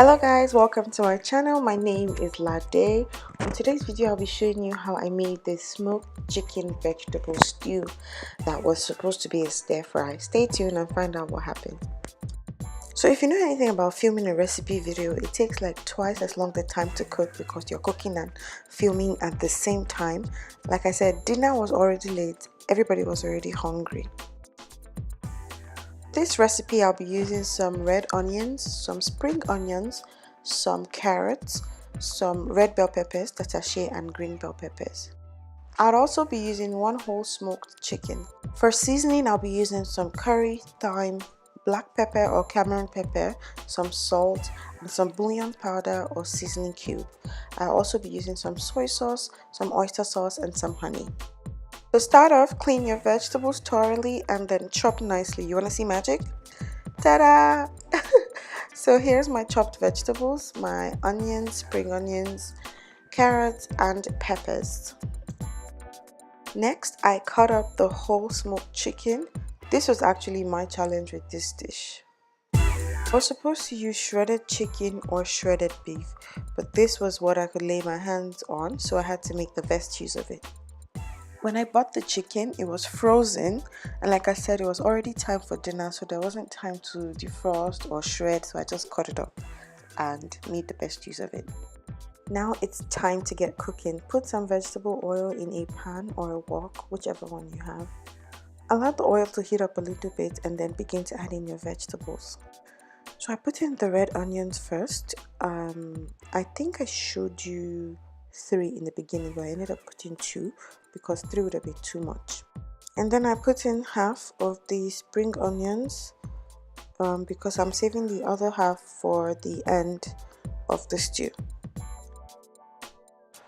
Hello guys, welcome to my channel. My name is Lade. On today's video I'll be showing you how I made this smoked chicken vegetable stew that was supposed to be a stir fry. Stay tuned and find out what happened. So if you know anything about filming a recipe video, it takes like twice as long the time to cook because you're cooking and filming at the same time. Like I said, dinner was already late, everybody was already hungry. This recipe I'll be using some red onions, some spring onions, some carrots, some red bell peppers, tatashe, and green bell peppers. I'll also be using one whole smoked chicken. For seasoning, I'll be using some curry, thyme, black pepper or Cameroon pepper, some salt, and some bouillon powder or seasoning cube. I'll also be using some soy sauce, some oyster sauce, and some honey. To start off, clean your vegetables thoroughly and then chop nicely. You want to see magic? Ta-da! So here's my chopped vegetables, my onions, spring onions, carrots, and peppers. Next, I cut up the whole smoked chicken. This was actually my challenge with this dish. I was supposed to use shredded chicken or shredded beef, but this was what I could lay my hands on, so I had to make the best use of it. When I bought the chicken, it was frozen, and like I said, it was already time for dinner, so there wasn't time to defrost or shred, so I just cut it up and made the best use of it. Now it's time to get cooking. Put some vegetable oil in a pan or a wok, whichever one you have. Allow the oil to heat up a little bit and then begin to add in your vegetables. So I put in the red onions first. I think I showed you 3 in the beginning, but I ended up putting 2 because 3 would have been too much. And then I put in half of the spring onions because I'm saving the other half for the end of the stew.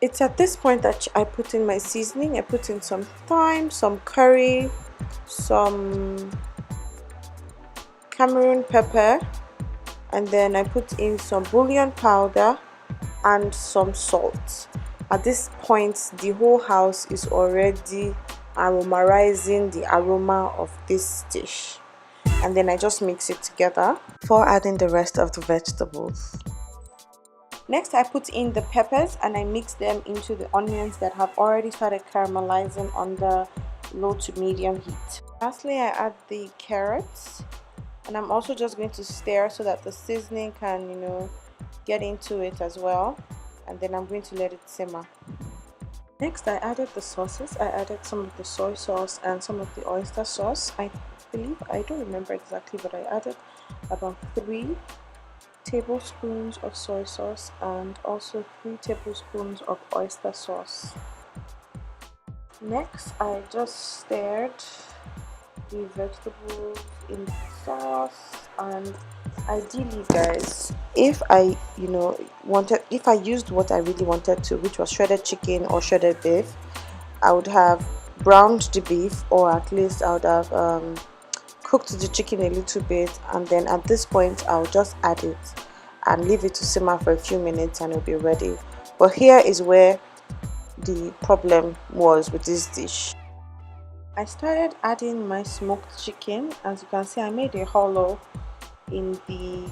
It's at this point that I put in my seasoning. I put in some thyme, some curry, some Cameroon pepper, and then I put in some bouillon powder and some salt. At this point, the whole house is already aromatizing the aroma of this dish, and then I just mix it together before adding the rest of the vegetables. Next, I put in the peppers and I mix them into the onions that have already started caramelizing on the low to medium heat. Lastly, I add the carrots, and I'm also just going to stir so that the seasoning can, get into it as well, and then I'm going to let it simmer. Next, I added the sauces. I added some of the soy sauce and some of the oyster sauce. I don't remember exactly, but I added about 3 tablespoons of soy sauce and also 3 tablespoons of oyster sauce. Next, I just stirred the vegetables in the sauce, and ideally guys, if I used what I really wanted to, which was shredded chicken or shredded beef, I would have browned the beef, or at least I would have cooked the chicken a little bit, and then at this point I'll just add it and leave it to simmer for a few minutes and it'll be ready. But here is where the problem was with this dish. I started adding my smoked chicken. As you can see, I made a hollow in the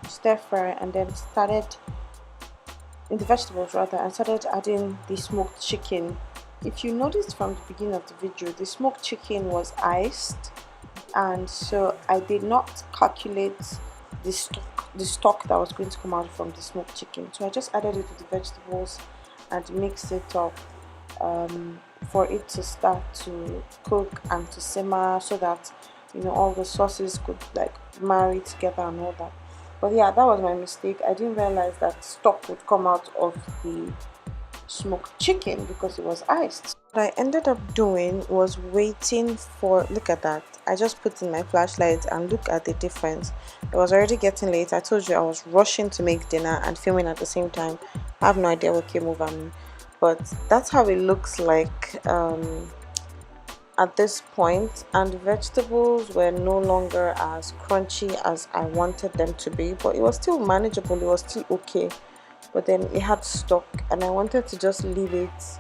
stir fry, and then started in the vegetables rather, and started adding the smoked chicken. If you noticed from the beginning of the video, the smoked chicken was iced, and so I did not calculate the stock that was going to come out from the smoked chicken, so I just added it to the vegetables and mixed it up for it to start to cook and to simmer, so that all the sauces could marry together and all that. But yeah, that was my mistake. I didn't realize that stock would come out of the smoked chicken because it was iced. What I ended up doing was waiting for, look at that, I just put in my flashlight and look at the difference. It was already getting late. I told you I was rushing to make dinner and filming at the same time. I have no idea what came over me, but that's how it looks like at this point. And the vegetables were no longer as crunchy as I wanted them to be, but it was still manageable, it was still okay. But then it had stock and I wanted to just leave it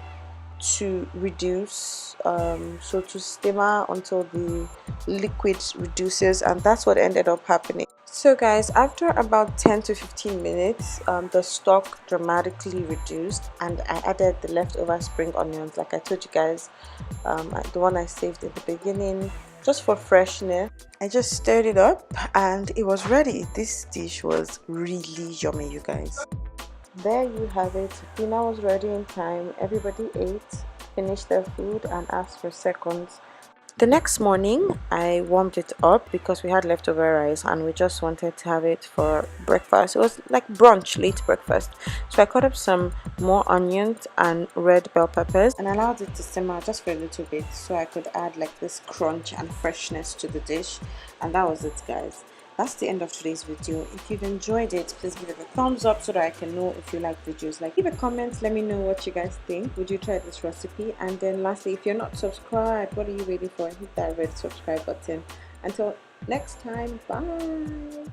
to reduce, so to simmer until the liquid reduces, and that's what ended up happening. So guys, after about 10 to 15 minutes, the stock dramatically reduced, and I added the leftover spring onions like I told you guys, the one I saved in the beginning, just for freshness. I just stirred it up and it was ready. This dish was really yummy, you guys. There you have it. Dinner was ready in time. Everybody ate, finished their food, and asked for seconds. The next morning, I warmed it up because we had leftover rice and we just wanted to have it for breakfast. It was like brunch, late breakfast. So I cut up some more onions and red bell peppers and allowed it to simmer just for a little bit so I could add like this crunch and freshness to the dish. And that was it, guys. That's the end of today's video. If you've enjoyed it, please give it a thumbs up so that I can know if you like videos. Like, leave a comment, let me know what you guys think. Would you try this recipe? And then lastly, if you're not subscribed, what are you waiting for? Hit that red subscribe button. Until next time, bye.